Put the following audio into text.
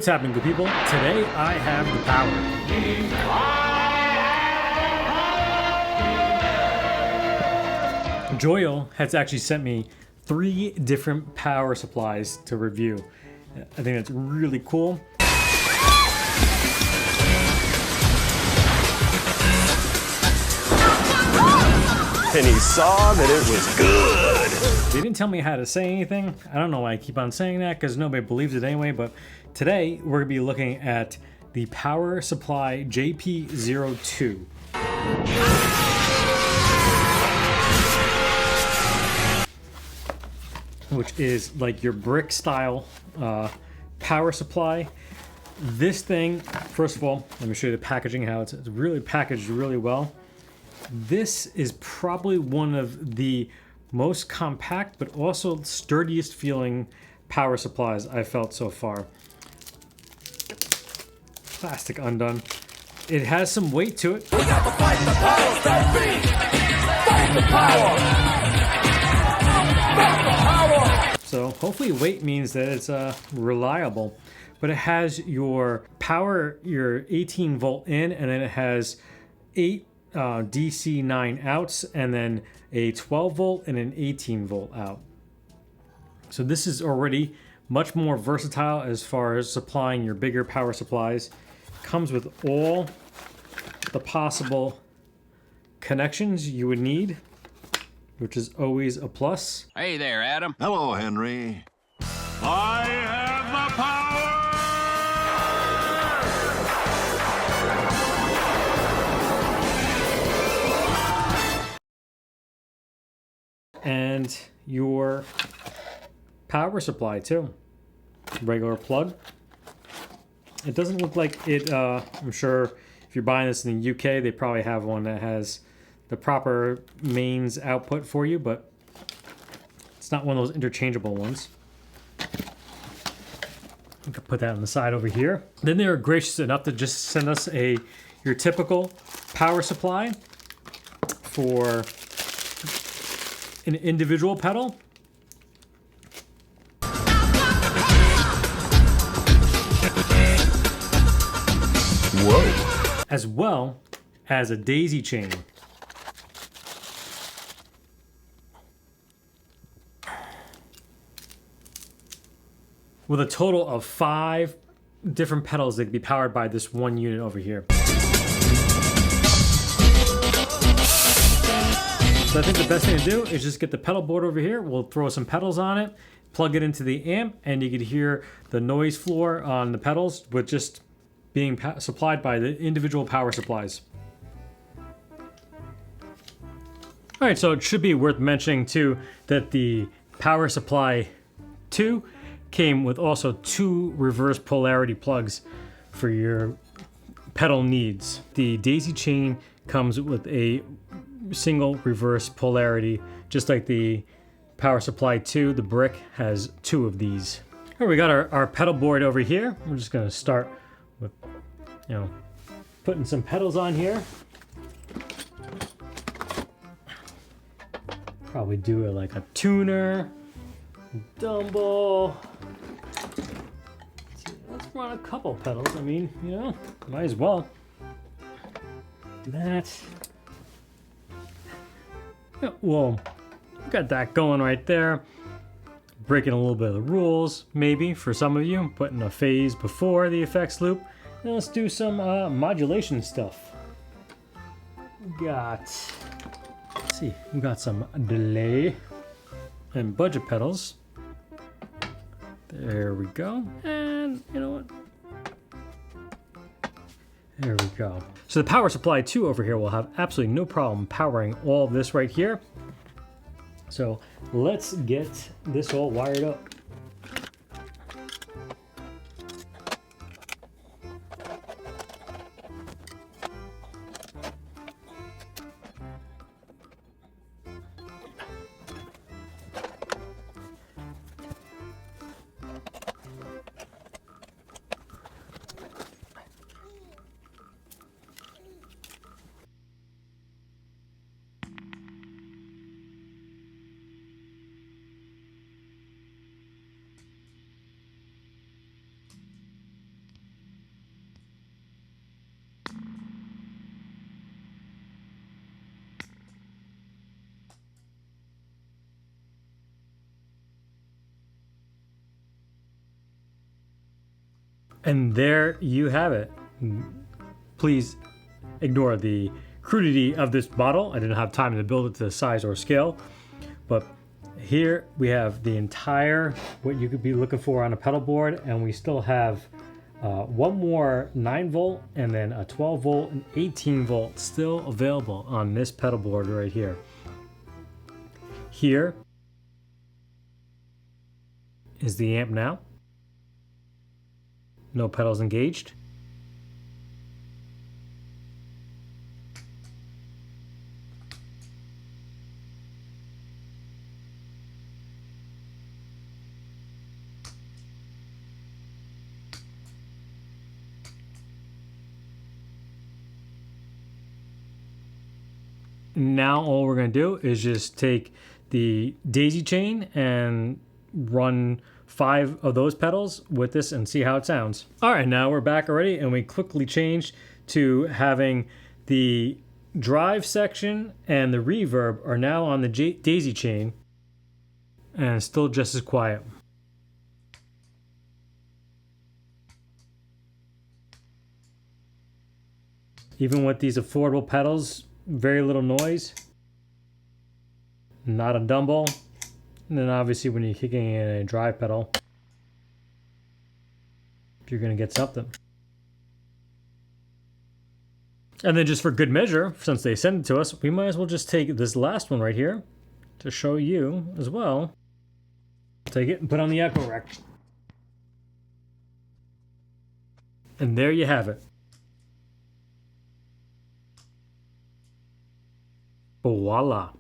What's happening, good people? Today I have the power. Joyo has actually sent me 3 different power supplies to review. I think that's really cool. And he saw that it was good. They didn't tell me how to say anything. I don't know why I keep on saying that because nobody believes it anyway, but today we're going to be looking at the Power Supply JP02. Which is like your brick style power supply. This thing, first of all, let me show you the packaging, how it's really packaged really well. This is probably one of the most compact but also sturdiest feeling power supplies I've felt so far. Plastic undone. It has some weight to it. We got to fight the powers that be. Fight the power. Fight the power. So hopefully weight means that it's reliable. But it has your power, your 18 volt in, and then it has 8 DC 9 outs, and then a 12 volt and an 18 volt out. So this is already much more versatile as far as supplying your bigger power supplies. Comes with all the possible connections you would need, which is always a plus. Hey there, Adam. Hello, Henry. I have the power! And your power supply too. Regular plug. It doesn't look like it, I'm sure if you're buying this in the UK, they probably have one that has the proper mains output for you, but it's not one of those interchangeable ones. You can put that on the side over here. Then they were gracious enough to just send us your typical power supply for an individual pedal. Whoa. As well as a daisy chain. With a total of 5 different pedals that can be powered by this one unit over here. So I think the best thing to do is just get the pedal board over here. We'll throw some pedals on it, plug it into the amp, and you can hear the noise floor on the pedals with just being supplied by the individual power supplies. All right, so it should be worth mentioning too that the Power Supply 2 came with also 2 reverse polarity plugs for your pedal needs. The daisy chain comes with a single reverse polarity, just like the Power Supply 2. The brick has 2 of these. Here we got our pedal board over here. We're just gonna start with, putting some pedals on here. Probably do it like a tuner, dumble. Let's run a couple pedals. I mean, might as well. Do that. Yeah, well, got that going right there. Breaking a little bit of the rules, maybe, for some of you. Putting a phase before the effects loop. Now let's do some modulation stuff. We got some delay and budget pedals. There we go. And you know what? There we go. So the Power Supply 2 over here will have absolutely no problem powering all of this right here. So let's get this all wired up. And there you have it. Please ignore the crudity of this bottle. I didn't have time to build it to the size or scale, but here we have the entire what you could be looking for on a pedal board, and we still have one more 9 volt and then a 12 volt and 18 volt still available on this pedal board right here. Here is the amp now. No pedals engaged. Now all we're going to do is just take the daisy chain and run 5 of those pedals with this and see how it sounds. All right, now we're back already, and we quickly changed to having the drive section and the reverb are now on the daisy chain, and it's still just as quiet. Even with these affordable pedals, very little noise, not a dumble. And then obviously when you're kicking in a drive pedal, you're going to get something. And then just for good measure, since they sent it to us, we might as well just take this last one right here to show you as well. Take it and put on the echo rack. And there you have it. Voila.